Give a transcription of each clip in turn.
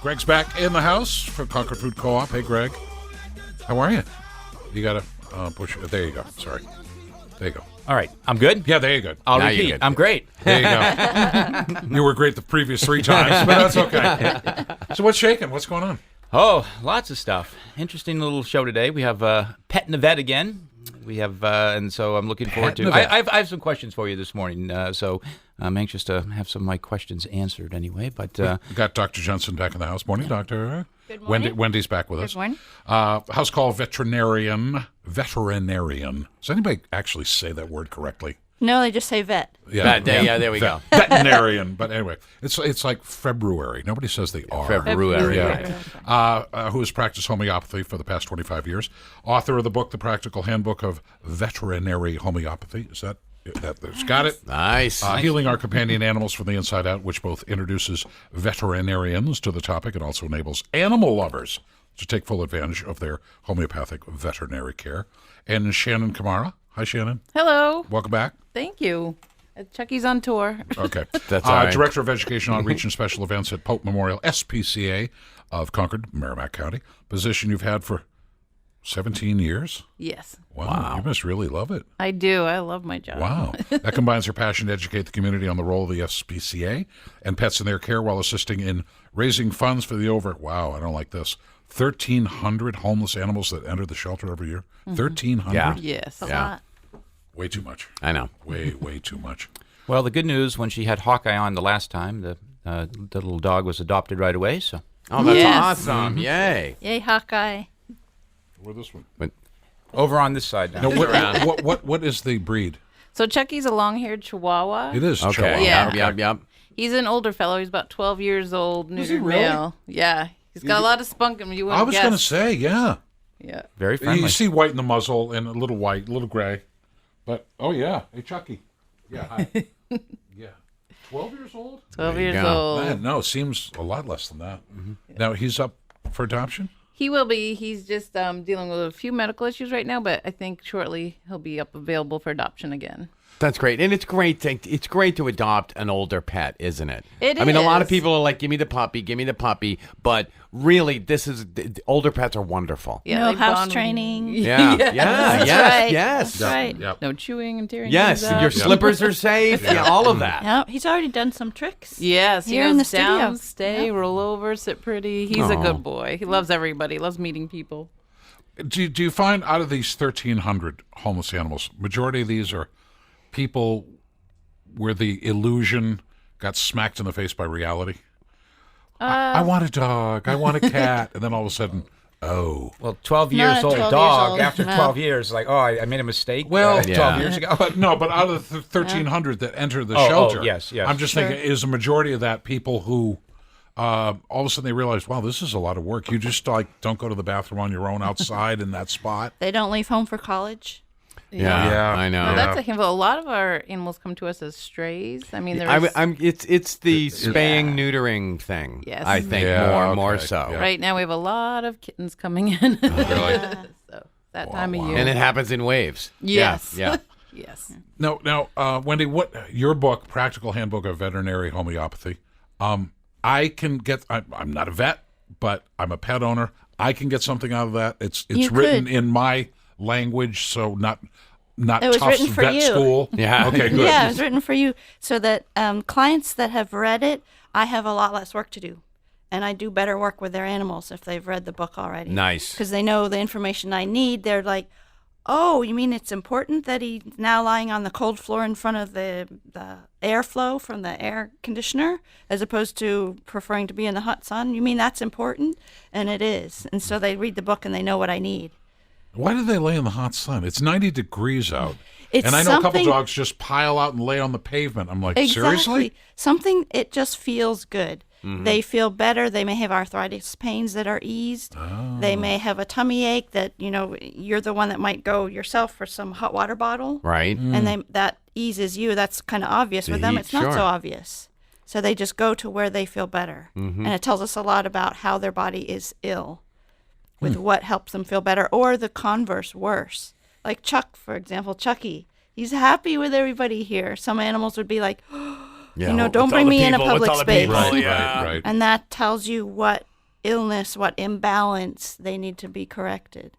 Greg's back in the house from Concord Food Co-op. Hey, Greg. How are you? You got to push it. There you go. Sorry. There you go. All right. I'm good? Yeah, there you go. I'll repeat. I'm great. There you go. You were great the previous 3 times, but that's okay. So what's shaking? What's going on? Oh, lots of stuff. Interesting little show today. We have Pet in the Vet again. We have, and so I'm looking forward to. I have some questions for you this morning. So I'm anxious to have some of my questions answered anyway. But we got Dr. Jensen back in the house. Morning, Doctor. Good morning. Wendy's back with us. Good morning. House call veterinarian. Does anybody actually say that word correctly? No, they just say vet. Yeah, there we go. Veterinarian. But anyway, it's like February. Nobody says the R. February. Yeah. Who has practiced homeopathy for the past 25 years. Author of the book, The Practical Handbook of Veterinary Homeopathy. Is that got it? Nice. Healing our companion animals from the inside out, which both introduces veterinarians to the topic and also enables animal lovers to take full advantage of their homeopathic veterinary care. And Shannon Camara. Hi, Shannon. Hello. Welcome back. Thank you. Chucky's on tour. Okay. That's all right. Director of Education, Outreach, and Special Events at Pope Memorial SPCA of Concord, Merrimack County. Position you've had for 17 years? Yes. Wow. You must really love it. I do. I love my job. Wow. That combines her passion to educate the community on the role of the SPCA and pets in their care while assisting in raising funds for the I don't like this, 1,300 homeless animals that enter the shelter every year. 1,300? Yeah. Yes. A lot. Way too much. I know. Way too much. well, the good news, when she had Hawkeye on the last time, the little dog was adopted right away. So Oh, that's Yes. awesome. Yay. Yay, Hawkeye. Where this one? over on this side now. No, what is the breed? So Chucky's a long-haired Chihuahua. It is Okay. Chihuahua. Yeah. Yep. He's an older fellow. He's about 12 years old. Is he Neutered really? male. Yeah. He's got a lot of spunk in him. You wouldn't I was guess. going to say, yeah. Yeah. Very friendly. You see white in the muzzle and a little white, a little gray. But, oh, yeah. Hey, Chucky. Yeah, hi. Yeah. 12 years old? 12 There you years go. old. Man, no, seems a lot less than that. Now, he's up for adoption? He will be. He's just dealing with a few medical issues right now, but I think shortly he'll be available for adoption again. That's great. And it's great to adopt an older pet, isn't it? It I mean, a lot of is. people are like, give me the puppy. But really, older pets are wonderful. Yeah, No they house bond- training. Yeah. That's yes. right. Yes. That's right. Yep. No chewing and tearing Yes. things up. Your slippers are safe. Yeah, all of that. Yeah, he's already done some tricks. Yes, he Here goes in the studio. down, stay, roll over, sit pretty. He's a Aw. good boy. He loves everybody. Loves meeting people. Do you find out of these 1,300 homeless animals, majority of these are people where the illusion got smacked in the face by reality? I want a dog. I want a cat. And then all of a sudden, oh. Well, 12 Not years at old 12 dog, years old. after No. 12 years, like, oh, I made a mistake Well, 12 years ago. But no, but out of the 1,300 that enter the Oh, shelter, yes. I'm just thinking, is the majority of that people who all of a sudden they realize, wow, this is a lot of work. You just don't go to the bathroom on your own outside in that spot. They don't leave home for college. Yeah, I know. Well, that's a handful. A lot of our animals come to us as strays. I mean, It's the spaying neutering thing. Yes. I think Yeah, more okay. so. Yeah. right now we have a lot of kittens coming in. So that time of year. And it happens in waves. Yes. Yeah. Yes. Now, Wendy, what your book, Practical Handbook of Veterinary Homeopathy? I can get. I'm not a vet, but I'm a pet owner. I can get something out of that. It's You written could. in my language, so not It was Tufts written for vet you. school. Yeah. Okay, good. Yeah, it was written for you so that clients that have read it, I have a lot less work to do. And I do better work with their animals if they've read the book already. Nice. Because they know the information I need. They're like, oh, you mean it's important that he's now lying on the cold floor in front of the airflow from the air conditioner as opposed to preferring to be in the hot sun? You mean that's important? And it is. And so they read the book and they know what I need. Why do they lay in the hot sun? It's 90 degrees out. It's and I know a couple something- dogs just pile out and lay on the pavement. I'm like, Exactly. seriously? Something, it just feels good. They feel better. They may have arthritis pains that are eased. They may have a tummy ache that, you're the one that might go yourself for some hot water bottle. Right. And that eases you. That's kind of obvious. With them, heat, it's not sure. so obvious. So they just go to where they feel better. And it tells us a lot about how their body is ill. with what helps them feel better, or the converse, worse. Like Chuck, for example, Chucky. He's happy with everybody here. Some animals would be like, don't bring me in a public space. Right. And that tells you what illness, what imbalance they need to be corrected.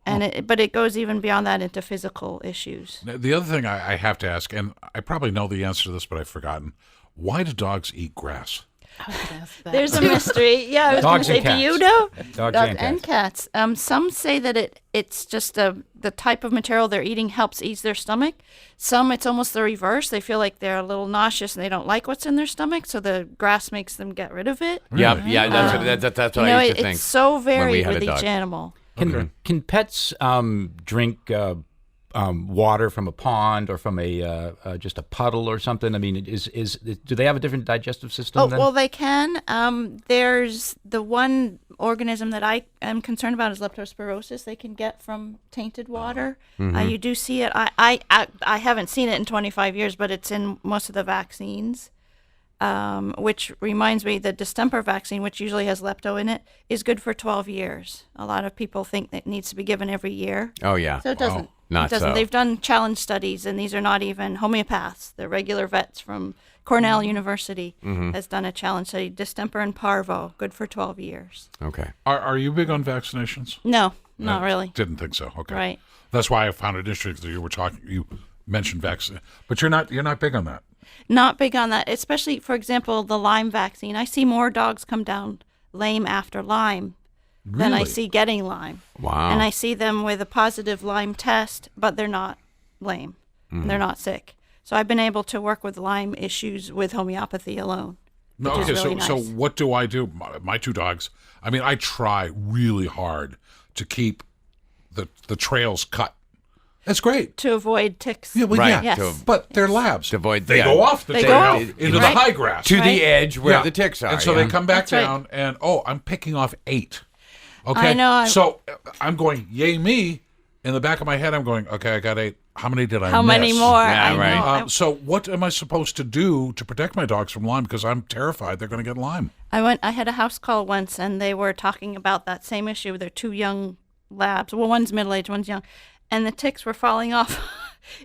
And but it goes even beyond that into physical issues. Now, the other thing I have to ask, and I probably know the answer to this, but I've forgotten. Why do dogs eat grass? I was gonna ask that. There's a mystery. Yeah, I was going to Dogs say, and do you cats. know? Dogs and cats. Some say that it's just the type of material they're eating helps ease their stomach. Some, it's almost the reverse. They feel like they're a little nauseous and they don't like what's in their stomach, so the grass makes them get rid of it. Yeah, that's what I used to think. It's so when we varied had with a dog. each animal. Can pets drink water from a pond or from just a puddle or something? I mean, do they have a different digestive system? Oh, then? well, they can. There's the one organism that I am concerned about is leptospirosis. They can get from tainted water. You do see it. I haven't seen it in 25 years, but it's in most of the vaccines. Which reminds me, the distemper vaccine, which usually has lepto in it, is good for 12 years. A lot of people think that it needs to be given every year. Oh, yeah. So it doesn't. Not it doesn't. so. They've done challenge studies, and these are not even homeopaths. They're regular vets from Cornell University has done a challenge study. Distemper and parvo, good for 12 years. Okay. Are you big on vaccinations? No, not really. Didn't think so. Okay. Right. That's why I found it interesting that you mentioned vaccine, but you're not big on that. Not big on that, especially, for example, the Lyme vaccine. I see more dogs come down lame after Lyme than I Really? see getting Lyme. Wow. And I see them with a positive Lyme test, but they're not lame. They're not sick. So I've been able to work with Lyme issues with homeopathy alone. No, which okay. is really So nice. what do I do? My two dogs. I mean, I try really hard to keep the trails cut. That's great. To avoid ticks. Yeah, well, Right. yeah. Yes. But they're labs. To avoid- they yeah. go off the They trail go off. into Right. the high grass. To Right. the edge where Yeah. the ticks are. And so yeah. they come back That's right. down, and I'm picking off 8. Okay, I know, so I'm going, yay me. In the back of my head, I'm going, okay, I got 8. How many did I How miss? many more? Yeah, I right. know. So what am I supposed to do to protect my dogs from Lyme? Because I'm terrified they're going to get Lyme. I had a house call once, and they were talking about that same issue. They're 2 young labs. Well, one's middle-aged, one's young. And the ticks were falling off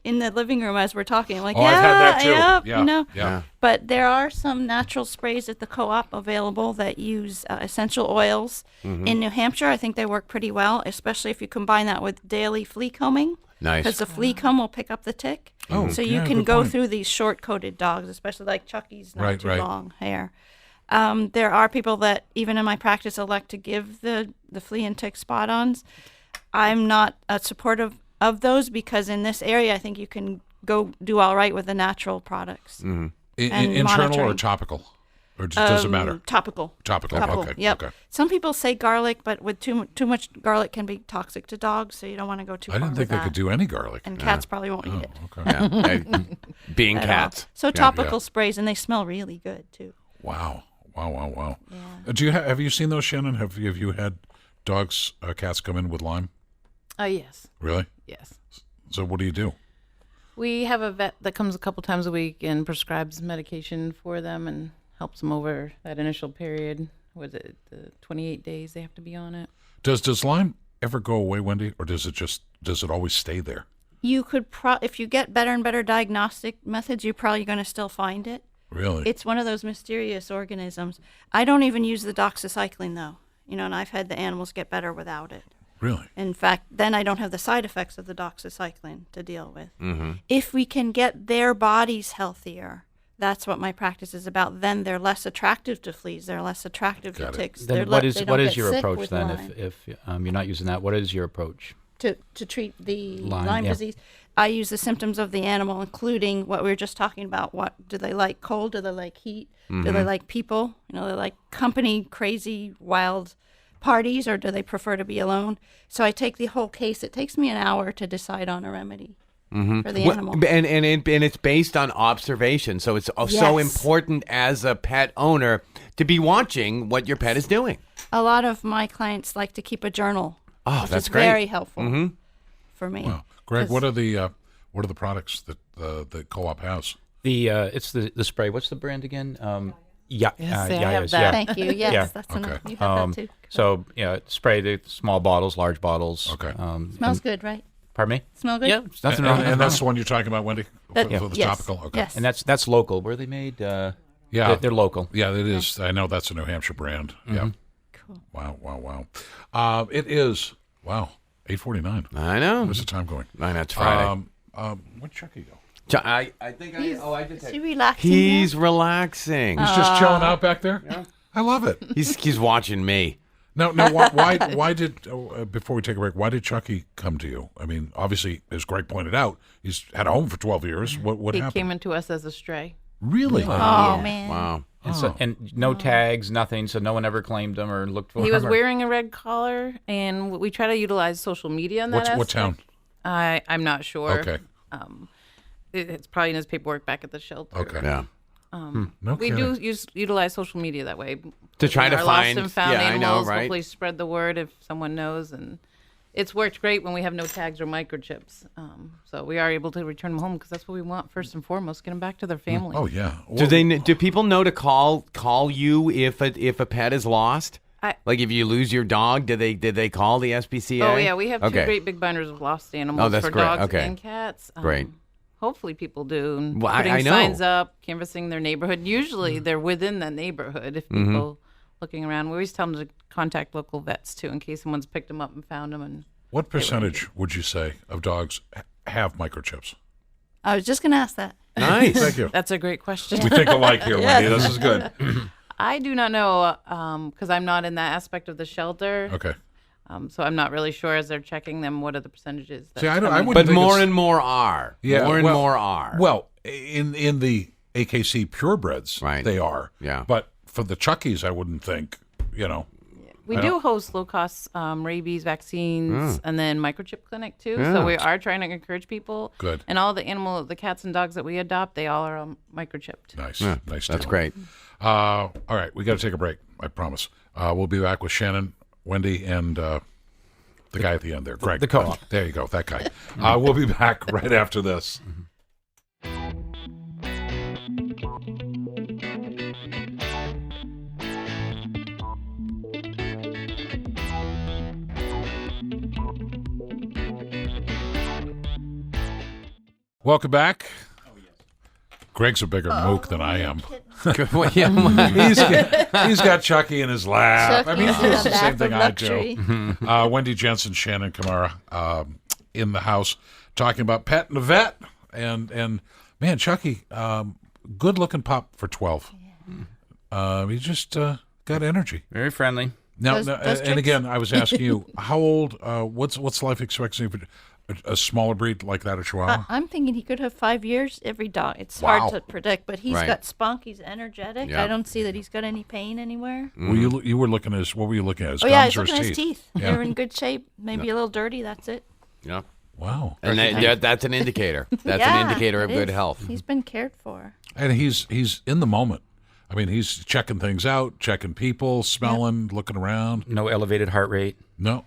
in the living room as we're talking. I'm like, Oh, yeah, I've had that too. yep, Yeah, you know. yeah. But there are some natural sprays at the co-op available that use essential oils. In New Hampshire, I think they work pretty well, especially if you combine that with daily flea combing. Nice. Because the flea comb will pick up the tick. Oh, So you yeah, can good go point. through these short-coated dogs, especially like Chucky's not Right, too right. long hair. There are people that, even in my practice, elect to give the flea and tick spot-ons. I'm not supportive of those because in this area, I think you can go do all right with the natural products. And Internal or monitoring. topical? Or does it matter? Topical. Topical. Okay. Yep. Okay. Some people say garlic, but with too much garlic can be toxic to dogs, so you don't want to go too I far didn't think with they could that. do any garlic. And cats probably won't eat it Okay. Yeah. Being at all. cats. So topical sprays, and they smell really good too. Wow. Do you have you seen those, Shannon? Have you had dogs, cats come in with Lyme? Yes. Really? Yes. So what do you do? We have a vet that comes a couple times a week and prescribes medication for them and helps them over that initial period. Was it the 28 days they have to be on it? Does Lyme ever go away, Wendy, or does it always stay there? You could if you get better and better diagnostic methods, you're probably going to still find it. Really? It's one of those mysterious organisms. I don't even use the doxycycline though, and I've had the animals get better without it. Really? In fact, then I don't have the side effects of the doxycycline to deal with. If we can get their bodies healthier, that's what my practice is about. Then they're less attractive to fleas. They're less attractive Got to it. ticks. Then They're what they is don't get your sick approach with then Lyme. if you're not using that? What is your approach? to treat the Lyme, Lyme yeah. disease? I use the symptoms of the animal, including what we were just talking about. What do they like? Cold? Do they like heat? Do they like people? They like company, crazy, wild parties, or do they prefer to be alone? So I take the whole case. It takes me an hour to decide on a remedy for the animal. And it's based on observation. So it's so Yes. important as a pet owner to be watching what your pet is doing. A lot of my clients like to keep a journal, Oh, which that's is great. very helpful for me. Wow. Greg, 'Cause- what are the products that the co-op has? It's the spray. What's the brand again? Yeah, Yes, I yeah, have yes, that. yeah. Thank you. Yes, Yeah. that's Okay. enough. You have that too. So spray the small bottles, large bottles. Okay. Smells good, right? Pardon me? Smell good? Yeah, it's nothing And, wrong. and that's the one you're talking about, Wendy? For the yes. topical? Okay. Yes. And that's local. Where are they made? Yeah. They're local. Yeah, it is. I know that's a New Hampshire brand. Yeah. Cool. Wow. It is, 8:49. I know. Where's the time going? I know, it's Friday. Where'd Chucky go? I think I did Is take. he relaxing? He's relaxing. He's just chilling out back there? Yeah. I love it. He's watching me. No, why did, before we take a break, why did Chucky come to you? I mean, obviously, as Greg pointed out, he's had a home for 12 years. What He happened? came into us as a stray. Really? Oh, man. Wow. And no tags, nothing. So no one ever claimed him or looked for him. He was or- wearing a red collar, and we try to utilize social media in that What aspect. town? I'm not sure. Okay. It's probably in his paperwork back at the shelter. Okay. Yeah. No We kidding. do utilize social media that way To try to our find- lost and found yeah, I know, animals. right? Hopefully, spread the word if someone knows, and it's worked great when we have no tags or microchips. So we are able to return them home because that's what we want first and foremost. Get them back to their family. Oh, yeah. Do people know to call you if a pet is lost? Like if you lose your dog, did they call the SPCA? Oh yeah, we have two Okay. great big binders of lost animals that's for great. dogs Okay. and cats. Great. Hopefully people do. And Well, putting I know. signs up, canvassing their neighborhood. Usually they're within the neighborhood if people looking around. We always tell them to contact local vets too in case someone's picked them up and found them. And What percentage would you say of dogs have microchips? I was just going to ask that. Nice. Thank you. that's a great question. We think alike here, Wendy. This is good. I do not know because I'm not in that aspect of the shelter. Okay. So I'm not really sure as they're checking them what are the percentages. See, I coming. wouldn't But think more it's- and more are. Yeah, More and well- more are. Well, in the AKC purebreds, Right. they are. Yeah. But for the Chuckies, I wouldn't think, We do host low-cost rabies vaccines and then microchip clinic too. Yeah. So we are trying to encourage people. Good. And all the cats and dogs that we adopt, they all are microchipped. Nice. Yeah, Nice. that's deal. great. All right. We got to take a break. I promise. We'll be back with Shannon, Wendy, and the guy at the end there, Greg. The co-op. There you go. That guy. We'll be back right after this. Welcome back. Greg's a bigger mook than I am. Well, yeah. He's got Chucky in his lap. I mean, he does the same thing I do. Luxury. Wendy Jensen, Shannon Camara in the house talking about Pet and the Vet. And man, Chucky, good looking pup for 12. He just got energy. Very friendly. Now, Does and tricks. again, I was asking you, how old, what's life expectancy for a smaller breed like that, a Chihuahua? I'm thinking he could have 5 years every dog. It's Wow. hard to predict, but he's Right. got spunk. He's energetic. Yeah. I don't see that he's got any pain anywhere. Well, you were looking at his, what were you looking at? His Oh, yeah, gums he's or looking at his his teeth? teeth. Yeah. They're in good shape. Maybe a little dirty. That's it. Yeah. Wow. And that's an indicator. That's Yeah, an indicator of it good is. health. He's been cared for. And he's in the moment. I mean, he's checking things out, checking people, smelling, looking around. No elevated heart rate. No.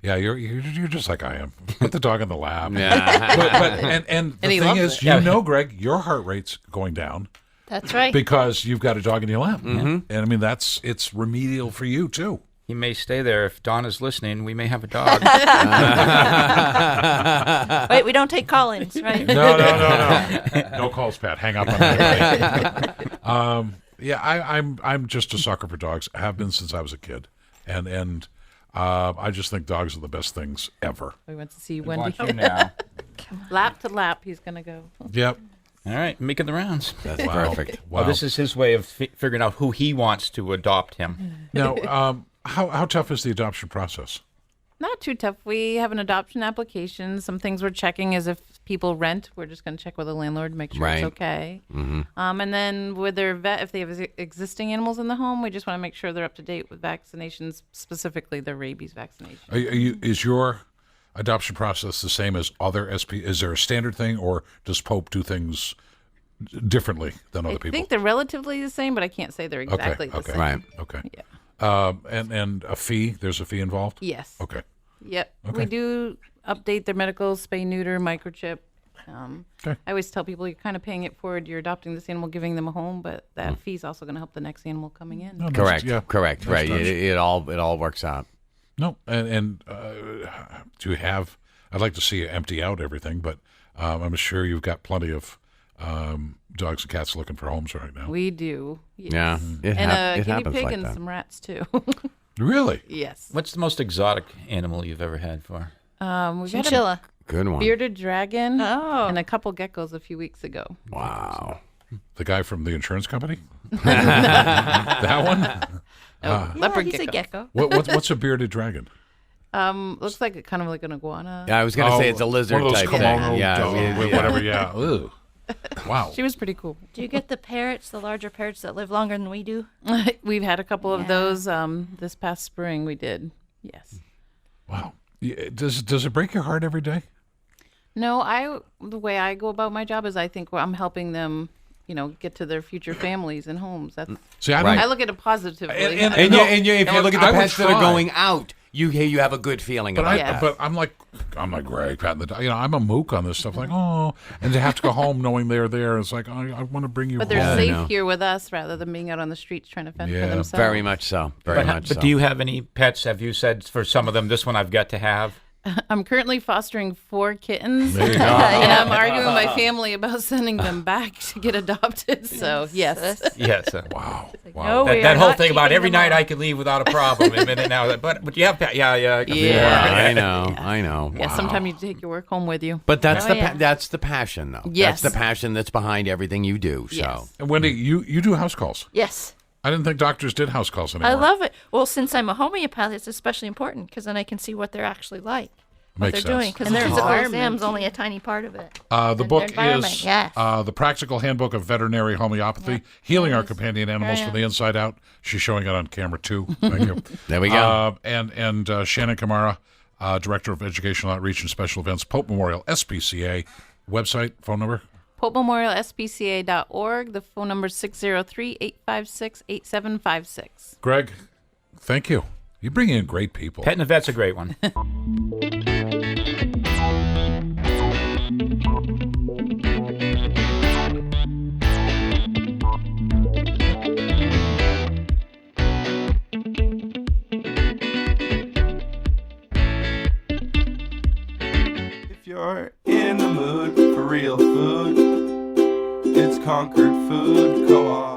Yeah, you're just like I am. Put the dog in the lap. Yeah. But and the he thing loves is, it. you know, Greg, your heart rate's going down That's right. because you've got a dog in your lap. And I mean, it's remedial for you too. He may stay there. If Donna's listening, we may have a dog. Wait, we don't take call-ins, right? No. No calls, Pat. Hang up on that. Yeah, I'm just a sucker for dogs. I have been since I was a kid, and I just think dogs are the best things ever. We went to see Wendy. Watch you now. Lap to lap, he's going to go. Yep. All right, making the rounds. That's perfect. Wow. Well, this is his way of figuring out who he wants to adopt him. Now, how tough is the adoption process? Not too tough. We have an adoption application. Some things we're checking is if people rent, we're just going to check with the landlord, make sure Right. it's okay. And then with their vet, if they have existing animals in the home, we just want to make sure they're up to date with vaccinations, specifically their rabies vaccination. Is your adoption process the same as other SP? Is there a standard thing, or does Pope do things differently than other I people? think they're relatively the same, but I can't say they're exactly the okay. same. Right. Okay. Yeah. And a fee? There's a fee involved? Yes. Okay. Yep. Okay. We do update their medicals, spay, neuter, microchip. Okay. I always tell people you're kind of paying it forward. You're adopting this animal, giving them a home, but that fee's also going to help the next animal coming in. No, Correct. yeah. Correct. Nice Right. touch. It all works out. No, and do you have? I'd like to see you empty out everything, but I'm sure you've got plenty of dogs and cats looking for homes right now. We do. Yes. Yeah. It And a it guinea happens pig like and that. some rats too. Really? Yes. What's the most exotic animal you've ever had for? We've had a Chinchilla. Good one. bearded dragon Oh. and a couple geckos a few weeks ago. Wow. The guy from the insurance company? That one? Yeah, Leopard he's a gecko. gecko. What's a bearded dragon? Looks like kind of like an iguana. Yeah, I was gonna say it's a lizard one of those type thing. kimono Yeah, dog, yeah. whatever. Yeah. Ugh. Wow. She was pretty cool. Do you get the parrots, the larger parrots that live longer than we do? We've had a couple of Yeah. those this past spring. We did. Yes. Wow. Does it break your heart every day? No, the way I go about my job is I think I'm helping them, get to their future families and homes. That's See, I Right. I look at it positively. And- And, No, if you look at the I would pets that are try. going out, you have a good feeling But about that. I'm like Greg patting the dog. I'm a mook on this stuff. Like, oh, and to have to go home knowing they're there, it's like I want to bring you but home. they're I know. safe here with us rather than being out on the streets trying to fend Yeah. for themselves. Very much so. Very much But so. do you have any pets? Have you said for some of them, this one I've got to have? I'm currently fostering 4 kittens, There you go. and I'm arguing with my family about sending them back to get adopted. So yes, Yes. Wow. No, Wow. we That are whole not thing about keeping every them night all. I could leave without a problem. And now, but you have pet. Yeah. Yeah. I know. I know. yeah. Sometimes you take your work home with you. But that's Oh, the yeah. that's the passion, though. Yes. That's the passion that's behind everything you do. So. Yes. And Wendy, you do house calls. Yes. I didn't think doctors did house calls anymore. I love it. Well, since I'm a homeopath, it's especially important because then I can see what they're actually like, what Makes they're doing. sense. Because And the their physical environment. exam's only a tiny part of it. The And their book environment, is yes. The Practical Handbook of Veterinary Homeopathy, Healing Our Companion Animals from the Inside Out. She's showing it on camera, too. Thank you. There we go. And Shannon Camara, Director of Educational Outreach and Special Events, Pope Memorial SPCA. Website, phone number? PopeMemorialSPCA.org. The phone number is 603-856-8756. Greg, thank you. You bring in great people. Pet and a vet's a great one. If you're in the mood for real food, it's Concord Food Co-op.